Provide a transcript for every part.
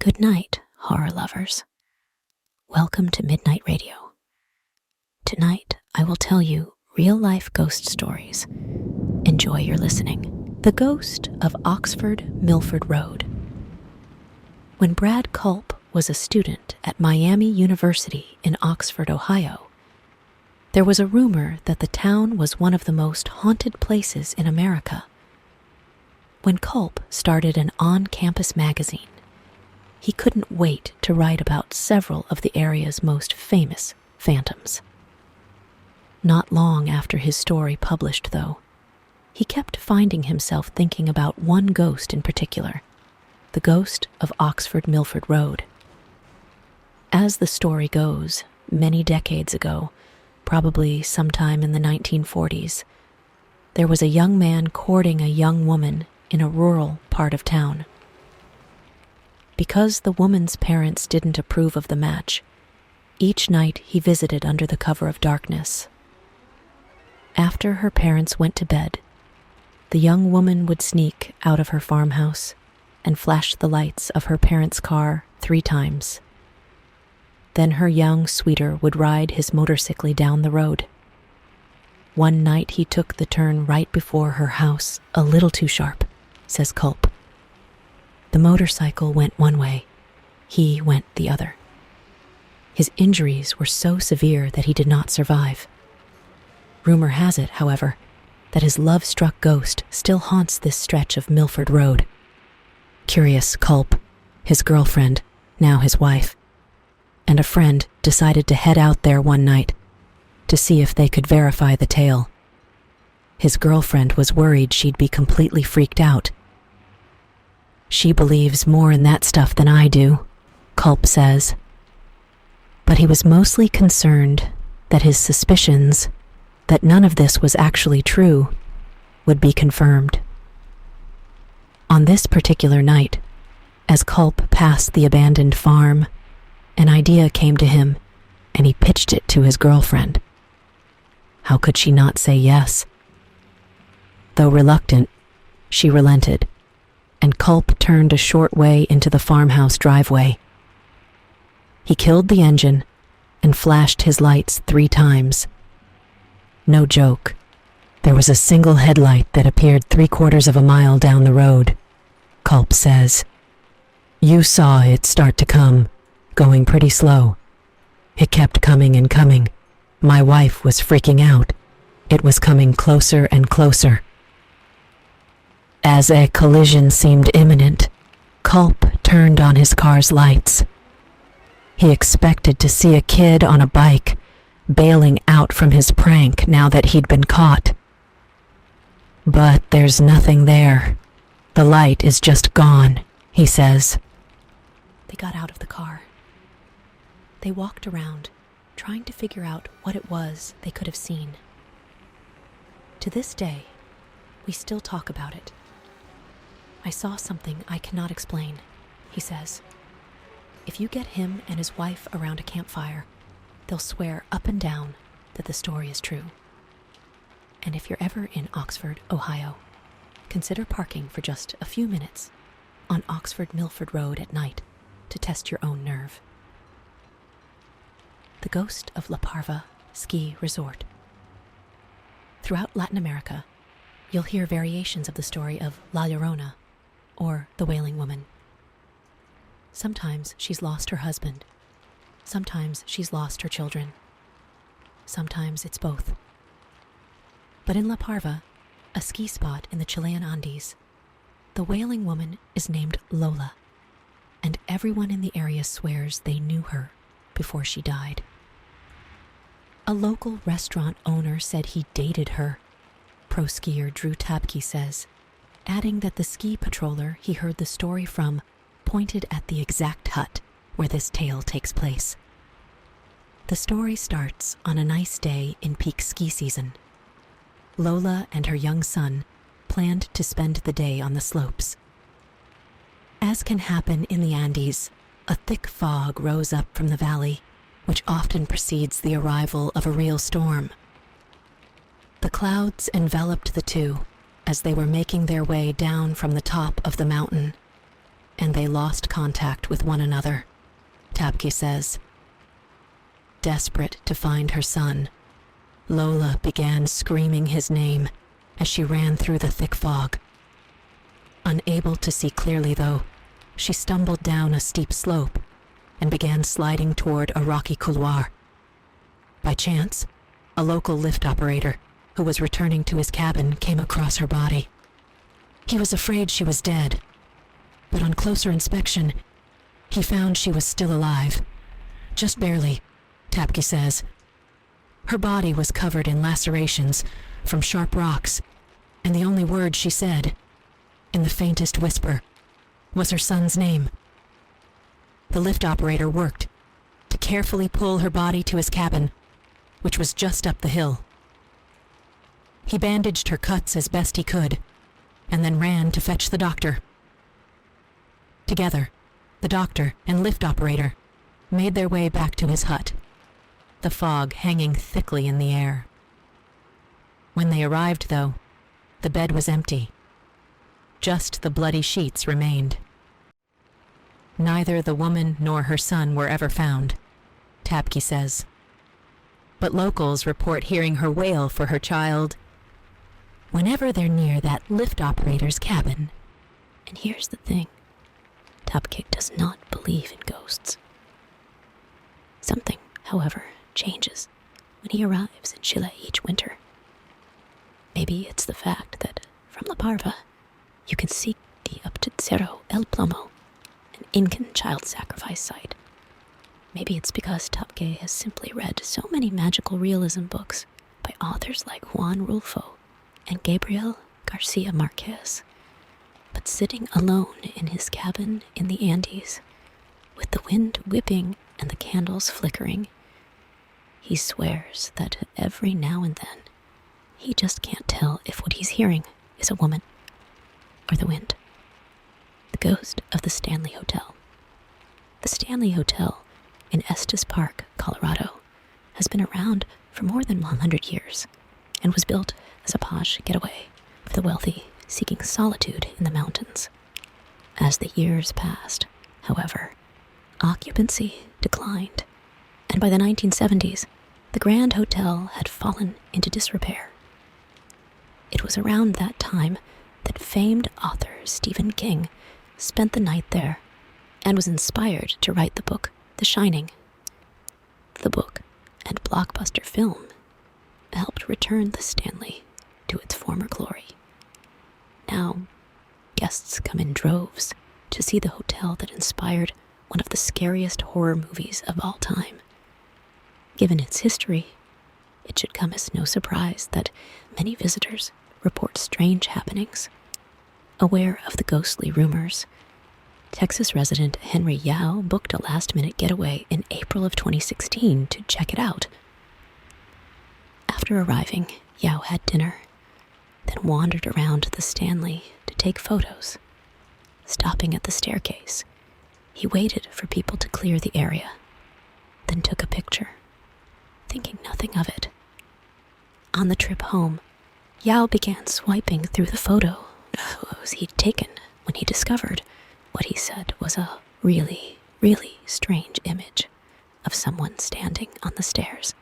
Good night, horror lovers. Welcome to Midnight Radio. Tonight, I will tell you real-life ghost stories. Enjoy your listening. The Ghost of Oxford Milford Road. When Brad Culp was a student at Miami University in Oxford, Ohio, there was a rumor that the town was one of the most haunted places in America. When Culp started an on-campus magazine, he couldn't wait to write about several of the area's most famous phantoms. Not long after his story published, though, he kept finding himself thinking about one ghost in particular, the ghost of Oxford Milford Road. As the story goes, many decades ago, probably sometime in the 1940s, there was a young man courting a young woman in a rural part of town. Because the woman's parents didn't approve of the match, each night he visited under the cover of darkness. After her parents went to bed, the young woman would sneak out of her farmhouse and flash the lights of her parents' car 3 times. Then her young suitor would ride his motorcycle down the road. One night he took the turn right before her house, a little too sharp, says Culp. The motorcycle went one way, he went the other. His injuries were so severe that he did not survive. Rumor has it, however, that his love-struck ghost still haunts this stretch of Milford Road. Curious, Culp, his girlfriend, now his wife, and a friend decided to head out there one night to see if they could verify the tale. His girlfriend was worried she'd be completely freaked out. She believes more in that stuff than I do, Culp says. But he was mostly concerned that his suspicions that none of this was actually true would be confirmed. On this particular night, as Culp passed the abandoned farm, an idea came to him, and he pitched it to his girlfriend. How could she not say yes? Though reluctant, she relented, and Culp turned a short way into the farmhouse driveway. He killed the engine and flashed his lights 3 times. No joke, there was a single headlight that appeared 3/4 of a mile down the road, Culp says. You saw it start to come, going pretty slow. It kept coming and coming. My wife was freaking out. It was coming closer and closer. As a collision seemed imminent, Culp turned on his car's lights. He expected to see a kid on a bike, bailing out from his prank now that he'd been caught. But there's nothing there. The light is just gone, he says. They got out of the car. They walked around, trying to figure out what it was they could have seen. To this day, we still talk about it. I saw something I cannot explain, he says. If you get him and his wife around a campfire, they'll swear up and down that the story is true. And if you're ever in Oxford, Ohio, consider parking for just a few minutes on Oxford Milford Road at night to test your own nerve. The Ghost of Parva Ski Resort. Throughout Latin America, you'll hear variations of the story of La Llorona, or the Wailing Woman. Sometimes she's lost her husband. Sometimes she's lost her children. Sometimes it's both. But in La Parva, a ski spot in the Chilean Andes, the Wailing Woman is named Lola, and everyone in the area swears they knew her before she died. A local restaurant owner said he dated her, pro skier Drew Tabke says, adding that the ski patroller he heard the story from pointed at the exact hut where this tale takes place. The story starts on a nice day in peak ski season. Lola and her young son planned to spend the day on the slopes. As can happen in the Andes, a thick fog rose up from the valley, which often precedes the arrival of a real storm. The clouds enveloped the two as they were making their way down from the top of the mountain, and they lost contact with one another, Tapke says. Desperate to find her son, Lola began screaming his name as she ran through the thick fog. Unable to see clearly, though, she stumbled down a steep slope and began sliding toward a rocky couloir. By chance, a local lift operator who was returning to his cabin came across her body. He was afraid she was dead, but on closer inspection, he found she was still alive. Just barely, Tapke says. Her body was covered in lacerations from sharp rocks, and the only word she said, in the faintest whisper, was her son's name. The lift operator worked to carefully pull her body to his cabin, which was just up the hill. He bandaged her cuts as best he could, and then ran to fetch the doctor. Together, the doctor and lift operator made their way back to his hut, the fog hanging thickly in the air. When they arrived, though, the bed was empty. Just the bloody sheets remained. Neither the woman nor her son were ever found, Tapke says. But locals report hearing her wail for her child whenever they're near that lift operator's cabin. And here's the thing. Tapke does not believe in ghosts. Something, however, changes when he arrives in Chile each winter. Maybe it's the fact that from La Parva, you can see the up to Cerro El Plomo, an Incan child sacrifice site. Maybe it's because Tapke has simply read so many magical realism books by authors like Juan Rulfo and Gabriel Garcia Marquez. But sitting alone in his cabin in the Andes, with the wind whipping and the candles flickering, he swears that every now and then he just can't tell if what he's hearing is a woman or the wind. The ghost of the Stanley Hotel. The Stanley Hotel in Estes Park, Colorado, has been around for more than 100 years and was built as a posh getaway for the wealthy seeking solitude in the mountains. As the years passed, however, occupancy declined, and by the 1970s, the Grand Hotel had fallen into disrepair. It was around that time that famed author Stephen King spent the night there and was inspired to write the book The Shining. The book and blockbuster film helped return the Stanley to its former glory. Now, guests come in droves to see the hotel that inspired one of the scariest horror movies of all time. Given its history, it should come as no surprise that many visitors report strange happenings. Aware of the ghostly rumors, Texas resident Henry Yao booked a last-minute getaway in April of 2016 to check it out. After arriving, Yao had dinner, then wandered around the Stanley to take photos. Stopping at the staircase, he waited for people to clear the area, then took a picture, thinking nothing of it. On the trip home, Yao began swiping through the photos he'd taken when he discovered what he said was a really, really strange image of someone standing on the stairs.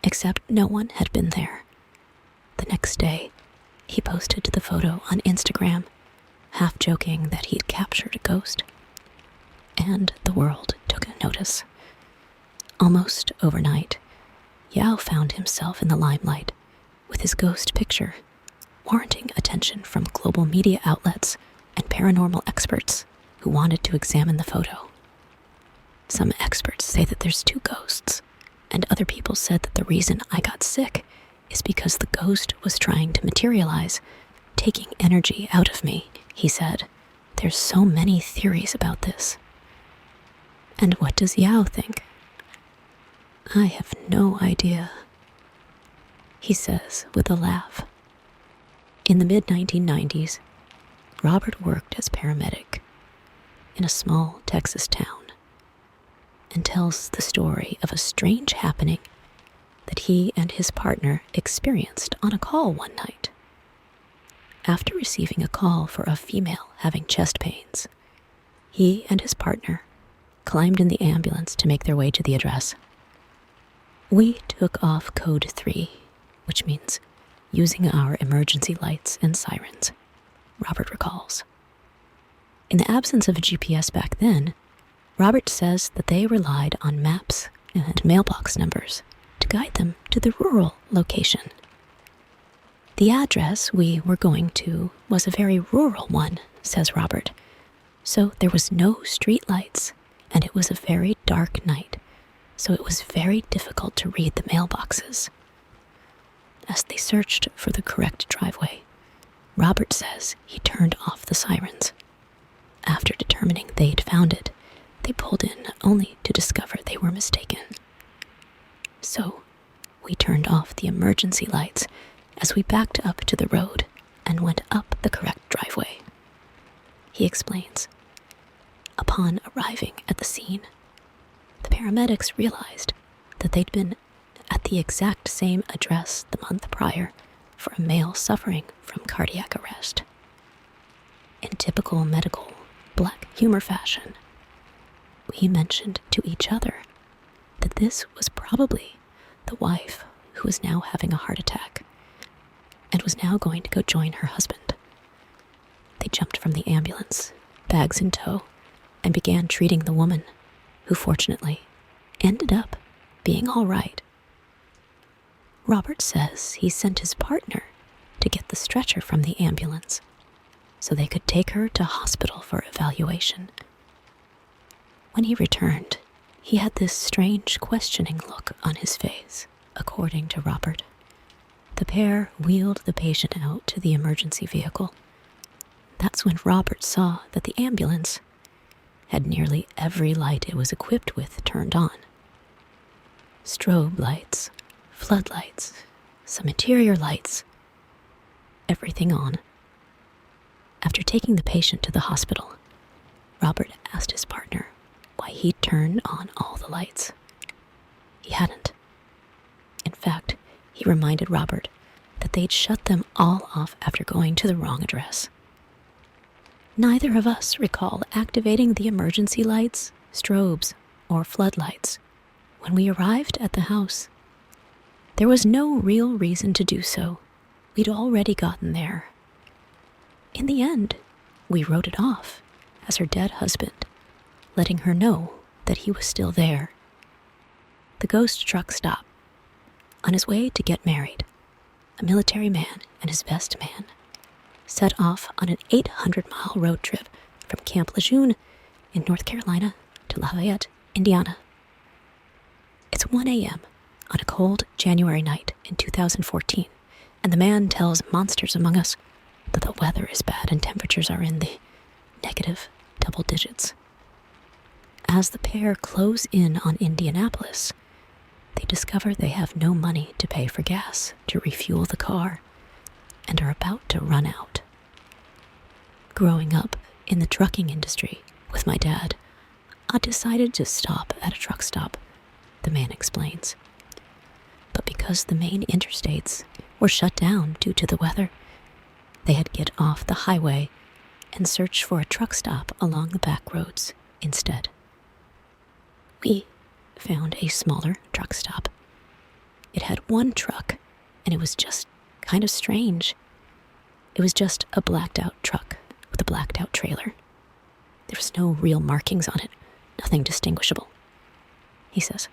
Except no one had been there. The next day, he posted the photo on Instagram, half joking that he'd captured a ghost. And the world took notice. Almost overnight, Yao found himself in the limelight, with his ghost picture warranting attention from global media outlets and paranormal experts who wanted to examine the photo. Some experts say that there's two ghosts, and other people said that the reason I got sick is because the ghost was trying to materialize, taking energy out of me, he said. There's so many theories about this. And what does Yao think? I have no idea, he says with a laugh. In the mid-1990s, Robert worked as paramedic in a small Texas town and tells the story of a strange happening that he and his partner experienced on a call one night. After receiving a call for a female having chest pains, he and his partner climbed in the ambulance to make their way to the address. We took off Code 3, which means using our emergency lights and sirens, Robert recalls. In the absence of a GPS back then, Robert says that they relied on maps and mailbox numbers to guide them to the rural location. The address we were going to was a very rural one, says Robert, so there was no street lights, and it was a very dark night, so it was very difficult to read the mailboxes. As they searched for the correct driveway, Robert says he turned off the sirens. After determining they'd found it, they pulled in only to discover they were mistaken. So, we turned off the emergency lights as we backed up to the road and went up the correct driveway. He explains. Upon arriving at the scene, the paramedics realized that they'd been at the exact same address the month prior for a male suffering from cardiac arrest. In typical medical black humor fashion, we mentioned to each other that this was probably the wife who was now having a heart attack and was now going to go join her husband. They jumped from the ambulance, bags in tow, and began treating the woman, who fortunately ended up being all right. Robert says he sent his partner to get the stretcher from the ambulance so they could take her to hospital for evaluation. When he returned, he had this strange questioning look on his face, according to Robert. The pair wheeled the patient out to the emergency vehicle. That's when Robert saw that the ambulance had nearly every light it was equipped with turned on. Strobe lights, floodlights, some interior lights, everything on. After taking the patient to the hospital, Robert asked his partner why he'd turned on all the lights. He hadn't. In fact, he reminded Robert that they'd shut them all off after going to the wrong address. Neither of us recall activating the emergency lights, strobes, or floodlights when we arrived at the house. There was no real reason to do so. We'd already gotten there. In the end, we wrote it off as her dead husband, letting her know that he was still there. The ghost truck stopped. On his way to get married, a military man and his best man set off on an 800-mile road trip from Camp Lejeune in North Carolina to Lafayette, Indiana. It's 1 a.m. on a cold January night in 2014, and the man tells monsters among us that the weather is bad and temperatures are in the negative double digits. As the pair close in on Indianapolis, they discover they have no money to pay for gas to refuel the car and are about to run out. Growing up in the trucking industry with my dad, I decided to stop at a truck stop, the man explains. But because the main interstates were shut down due to the weather, they had to get off the highway and search for a truck stop along the back roads instead. We found a smaller truck stop. It had one truck, and it was just kind of strange. It was just a blacked out truck with a blacked out trailer. There was no real markings on it, nothing distinguishable. He says,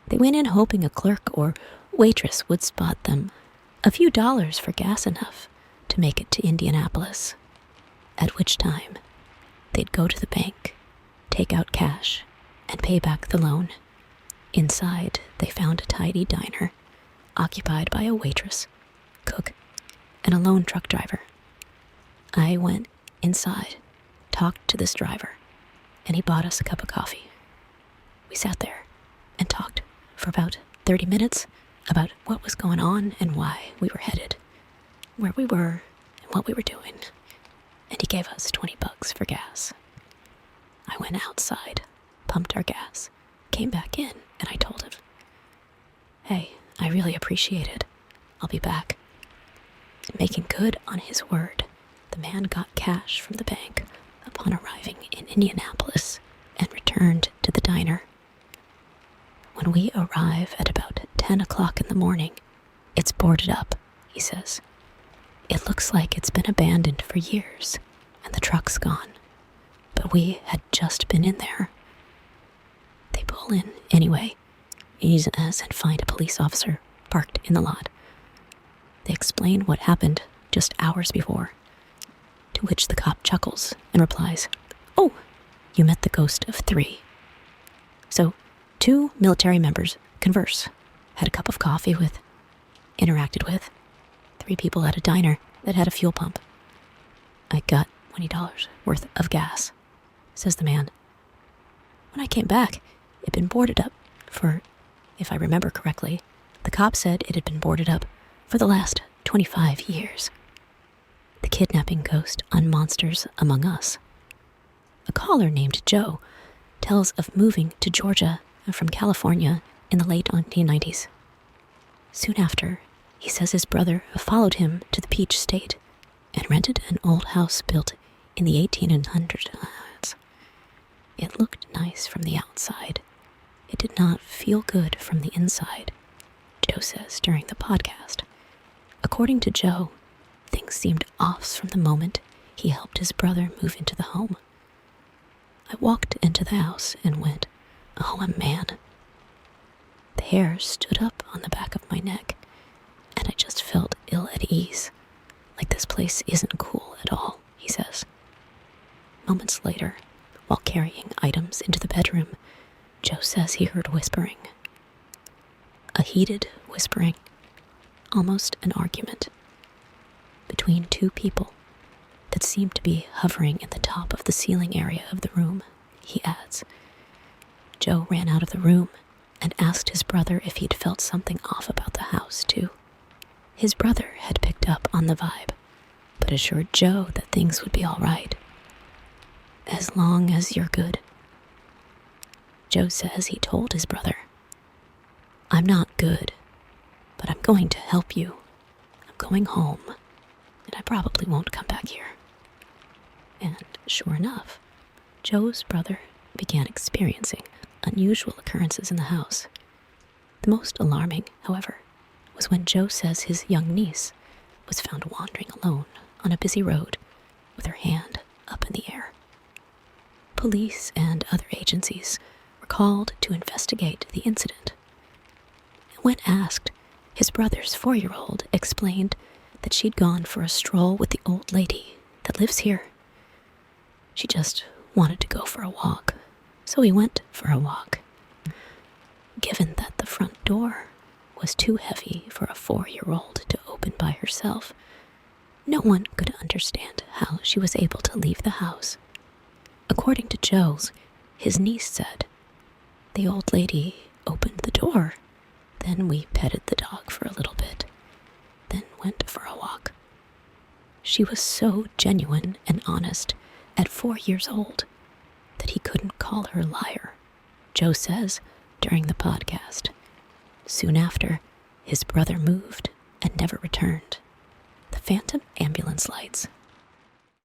they went in hoping a clerk or waitress would spot them. A few dollars for gas enough to make it to Indianapolis, at which time they'd go to the bank, take out cash, and pay back the loan. Inside, they found a tidy diner, occupied by a waitress, cook, and a lone truck driver. I went inside, talked to this driver, and he bought us a cup of coffee. We sat there and talked for about 30 minutes about what was going on and why we were headed, where we were, and what we were doing, and he gave us $20 for gas. I went outside, pumped our gas, came back in, and I told him, hey, I really appreciate it. I'll be back. Making good on his word, the man got cash from the bank, a upon arriving in Indianapolis and returned to the diner. When we arrive at about 10 o'clock in the morning, it's boarded up, he says. It looks like it's been abandoned for years, and the truck's gone. But we had just been in there. They pull in anyway, and find a police officer parked in the lot. They explain what happened just hours before, to which the cop chuckles and replies, "Oh, you met the ghost of 3. So, 2 military members converse, had a cup of coffee with, interacted with, 3 people at a diner that had a fuel pump. I got $20 worth of gas," says the man. "When I came back, it'd been boarded up for, if I remember correctly, the cop said it had been boarded up for the last 25 years. The kidnapping ghost on Monsters Among Us. A caller named Joe tells of moving to Georgia from California in the late 1990s. Soon after, he says his brother followed him to the Peach State and rented an old house built in the 1800s. It looked nice from the outside. It did not feel good from the inside," Joe says during the podcast. According to Joe, things seemed off from the moment he helped his brother move into the home. "I walked into the house and went, 'Oh, man.' The hair stood up on the back of my neck, and I just felt ill at ease, like this place isn't cool at all," he says. Moments later, while carrying items into the bedroom, Joe says he heard whispering. A heated whispering, almost an argument, between 2 people that seemed to be hovering in the top of the ceiling area of the room, he adds. Joe ran out of the room and asked his brother if he'd felt something off about the house, too. His brother had picked up on the vibe, but assured Joe that things would be all right. "As long as you're good." Joe says he told his brother, "I'm not good, but I'm going to help you. I'm going home, and I probably won't come back here." And sure enough, Joe's brother began experiencing unusual occurrences in the house. The most alarming, however, was when Joe says his young niece was found wandering alone on a busy road with her hand up in the air. Police and other agencies were called to investigate the incident. When asked, his brother's 4-year-old explained that she'd gone for a stroll with the old lady that lives here. She just wanted to go for a walk, so he went for a walk. Given that the front door was too heavy for a 4-year-old to open by herself, no one could understand how she was able to leave the house. According to Joe's, his niece said, "The old lady opened the door, then we petted the dog for a little bit, then went for a walk." She was so genuine and honest at 4 years old that he couldn't call her a liar, Joe says during the podcast. Soon after, his brother moved and never returned. The phantom ambulance lights